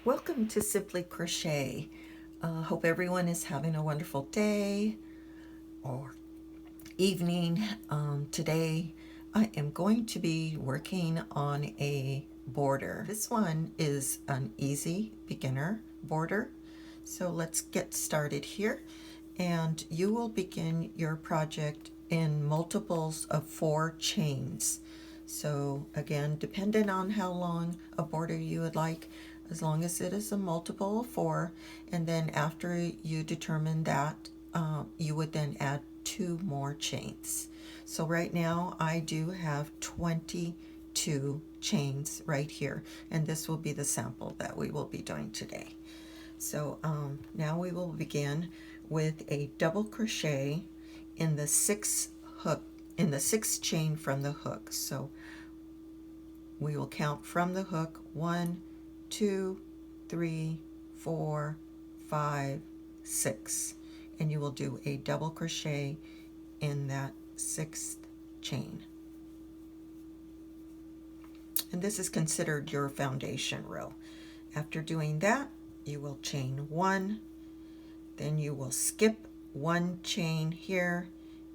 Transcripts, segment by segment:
Welcome to Simply Crochet. Hope everyone is having a wonderful day or evening. Today I am going to be working on a border. This one is an easy beginner border. So let's get started here. And you will begin your project in multiples of 4 chains. So again, depending on how long a border you would like, as long as it is a multiple of 4, and then after you determine that, you would then add 2 more chains. So right now I do have 22 chains right here, and this will be the sample that we will be doing today. So now we will begin with a double crochet in the sixth chain from the hook. So we will count from the hook 1, 2, 3, 4, 5, 6, and you will do a double crochet in that 6th chain. And this is considered your foundation row. After doing that, you will chain 1, then you will skip 1 chain here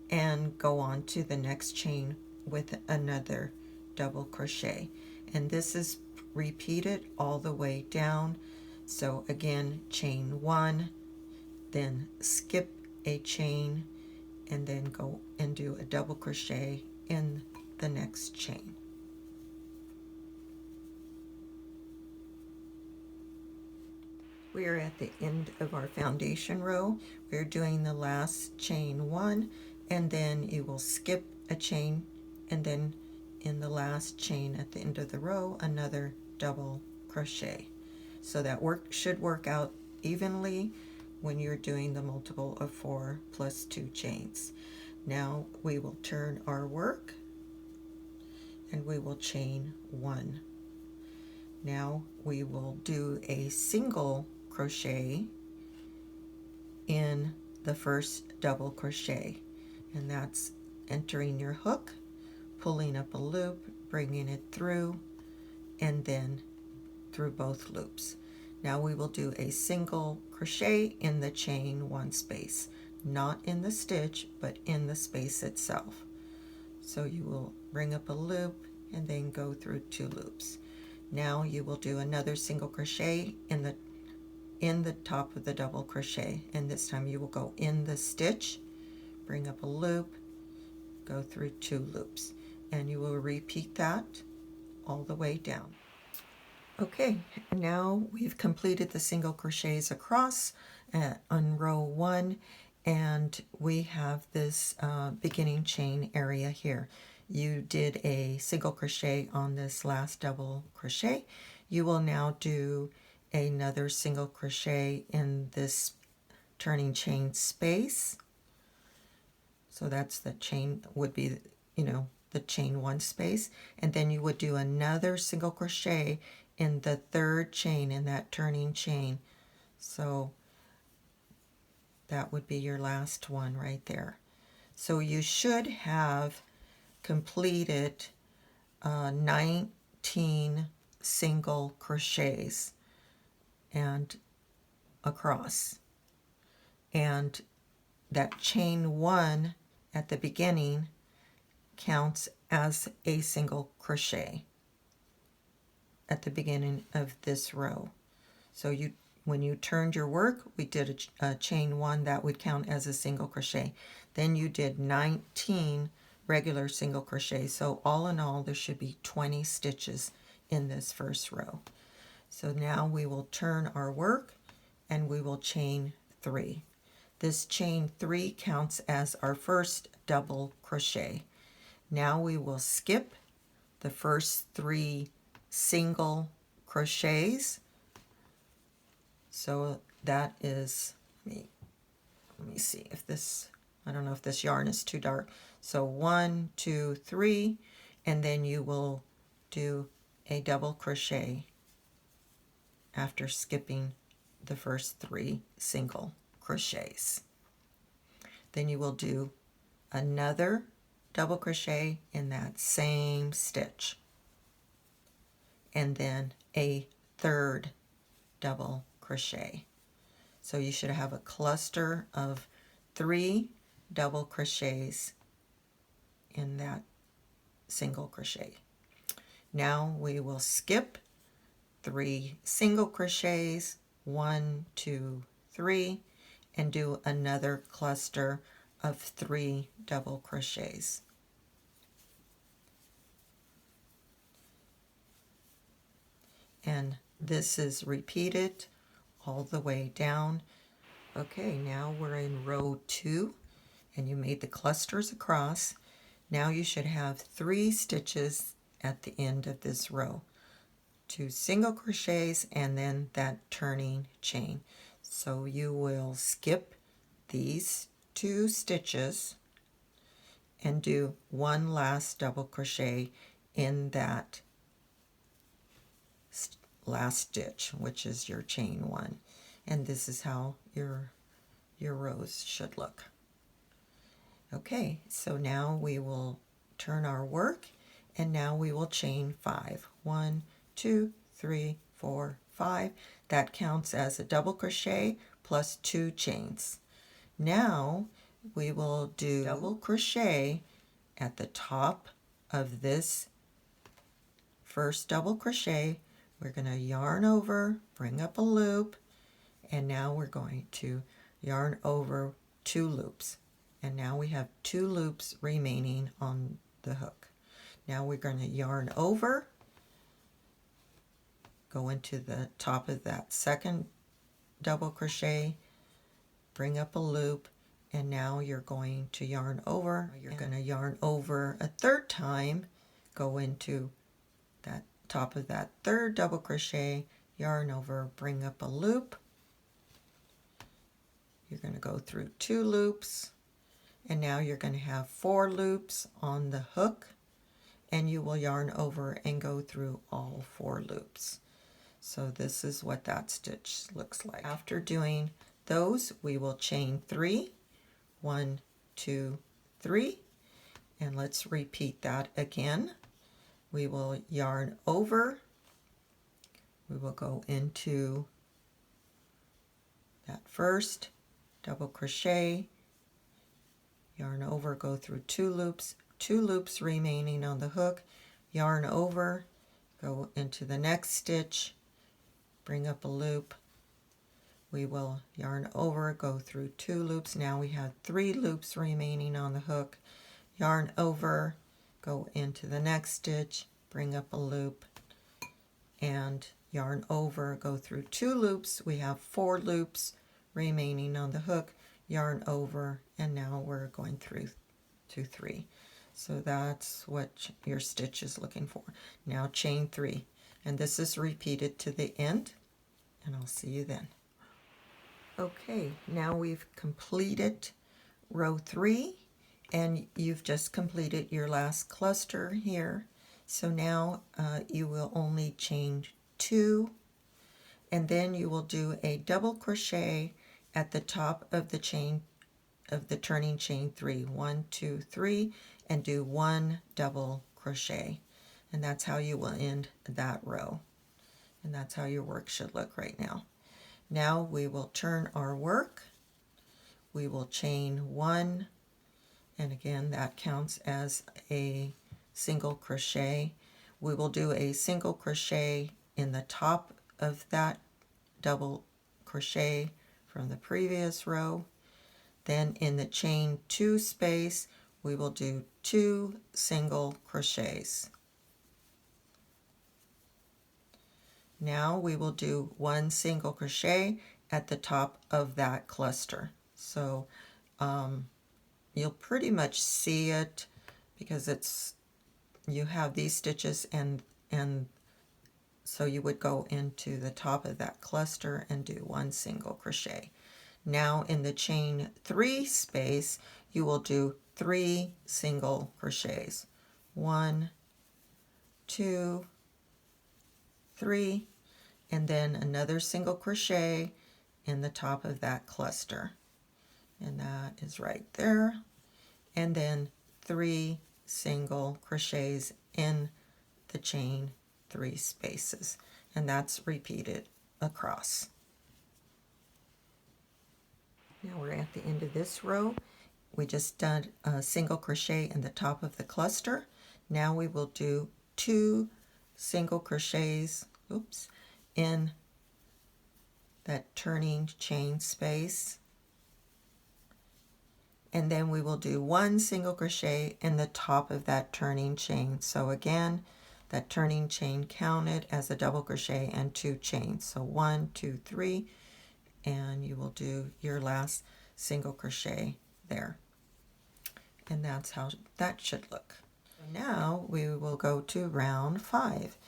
and go on to the next chain with another double crochet, and this is repeated all the way down. So again, chain 1, then skip a chain, and then go and do a double crochet in the next chain. We are at the end of our foundation row. We're doing the last chain 1, and then you will skip a chain, and then in the last chain at the end of the row, another double crochet. So that should work out evenly when you're doing the multiple of 4 plus 2 chains. Now we will turn our work and we will chain 1. Now we will do a single crochet in the first double crochet, and that's entering your hook, pulling up a loop, bringing it through, and then through both loops. Now we will do a single crochet in the chain 1 space, not in the stitch, but in the space itself. So you will bring up a loop and then go through 2 loops. Now you will do another single crochet in the top of the double crochet, and this time you will go in the stitch, bring up a loop, go through 2 loops, and you will repeat that all the way down. Okay, now we've completed the single crochets across on row 1, and we have this beginning chain area here. You did a single crochet on this last double crochet. You will now do another single crochet in this turning chain space. So that's the chain, would be, the chain 1 space, and then you would do another single crochet in the 3rd chain in that turning chain. So that would be your last one right there. So you should have completed 19 single crochets and across, and that chain 1 at the beginning counts as a single crochet at the beginning of this row. So when you turned your work, we did a chain 1 that would count as a single crochet. Then you did 19 regular single crochets. So all in all, there should be 20 stitches in this first row. So now we will turn our work and we will chain 3. This chain 3 counts as our first double crochet. Now we will skip the first 3 single crochets. So that is, let me see if this, I don't know if this yarn is too dark. So 1, 2, 3, and then you will do a double crochet after skipping the first 3 single crochets. Then you will do another double crochet in that same stitch, and then a 3rd double crochet. So you should have a cluster of 3 double crochets in that single crochet. Now we will skip 3 single crochets, 1, 2, 3, and do another cluster of 3 double crochets. And this is repeated all the way down. Okay, now we're in row 2, and you made the clusters across. Now you should have 3 stitches at the end of this row. 2 single crochets and then that turning chain. So you will skip these 2 stitches and do 1 last double crochet in that last stitch, which is your chain 1. And this is how your rows should look. Okay, so now we will turn our work, and now we will chain 5. 1, 2, 3, 4, 5. That counts as a double crochet plus 2 chains. Now we will do double crochet at the top of this first double crochet. We're going to yarn over, bring up a loop, and now we're going to yarn over 2 loops. And now we have 2 loops remaining on the hook. Now we're going to yarn over, go into the top of that second double crochet, bring up a loop, and now you're going to yarn over. You're going to yarn over a 3rd time, go into that top of that 3rd double crochet, yarn over, bring up a loop. You're going to go through 2 loops, and now you're going to have 4 loops on the hook, and you will yarn over and go through all 4 loops. So this is what that stitch looks like. After doing those, we will chain 3, 1, 2, 3, and let's repeat that again. We will yarn over, we will go into that first double crochet, yarn over, go through 2 loops, 2 loops remaining on the hook, yarn over, go into the next stitch, bring up a loop, we will yarn over, go through 2 loops. Now we have 3 loops remaining on the hook, yarn over, go into the next stitch, bring up a loop, and yarn over, go through 2 loops. We have 4 loops remaining on the hook, yarn over, and now we're going through to 3. So that's what your stitch is looking for. Now chain 3, and this is repeated to the end, and I'll see you then. Okay, now we've completed row 3, and you've just completed your last cluster here. So now you will only chain 2, and then you will do a double crochet at the top of the chain of the turning chain 3. 1, 2, 3, and do 1 double crochet, and that's how you will end that row, and that's how your work should look right now. Now we will turn our work. We will chain 1, and again that counts as a single crochet. We will do a single crochet in the top of that double crochet from the previous row. Then in the chain 2 space, we will do 2 single crochets. Now we will do 1 single crochet at the top of that cluster. So you'll pretty much see it because you have these stitches, and so you would go into the top of that cluster and do 1 single crochet. Now in the chain 3 space, you will do 3 single crochets. 1, 2, 3, and then another single crochet in the top of that cluster, and that is right there, and then 3 single crochets in the chain 3 spaces, and that's repeated across. Now we're at the end of this row. We just done a single crochet in the top of the cluster. Now we will do 2 single crochets, in that turning chain space. And then we will do 1 single crochet in the top of that turning chain. So again, that turning chain counted as a double crochet and 2 chains. So 1, 2, 3, and you will do your last single crochet there. And that's how that should look. Now we will go to round 5,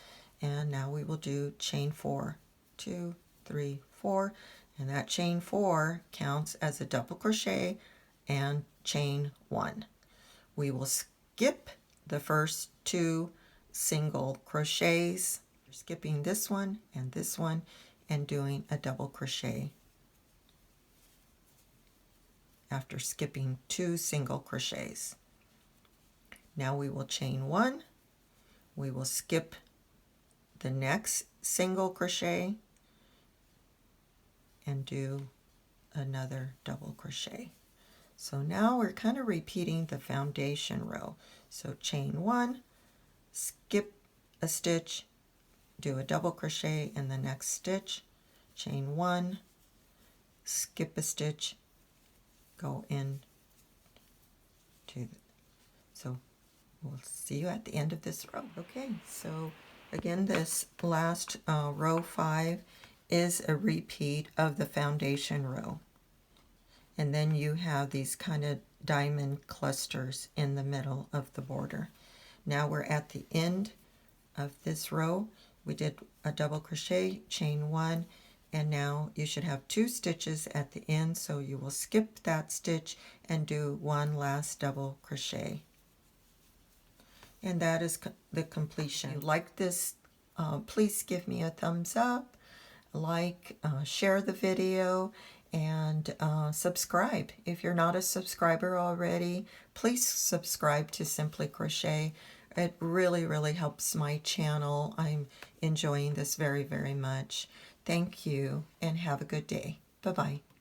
and now we will do chain 4, 2, 3, 4, and that chain 4 counts as a double crochet and chain 1. We will skip the first 2 single crochets, skipping this one and doing a double crochet after skipping 2 single crochets. Now we will chain 1, we will skip the next single crochet and do another double crochet. So now we're kind of repeating the foundation row. So chain 1, skip a stitch, do a double crochet in the next stitch, chain 1, skip a stitch, go in to, so we'll see you at the end of this row. Okay, so again, this last row 5 is a repeat of the foundation row. And then you have these kind of diamond clusters in the middle of the border. Now we're at the end of this row. We did a double crochet, chain 1, and now you should have 2 stitches at the end, so you will skip that stitch and do 1 last double crochet. And that is the completion. If you like this, please give me a thumbs up, share the video, and subscribe. If you're not a subscriber already, please subscribe to Simply Crochet. It really, really helps my channel. I'm enjoying this very, very much. Thank you, and have a good day. Bye-bye.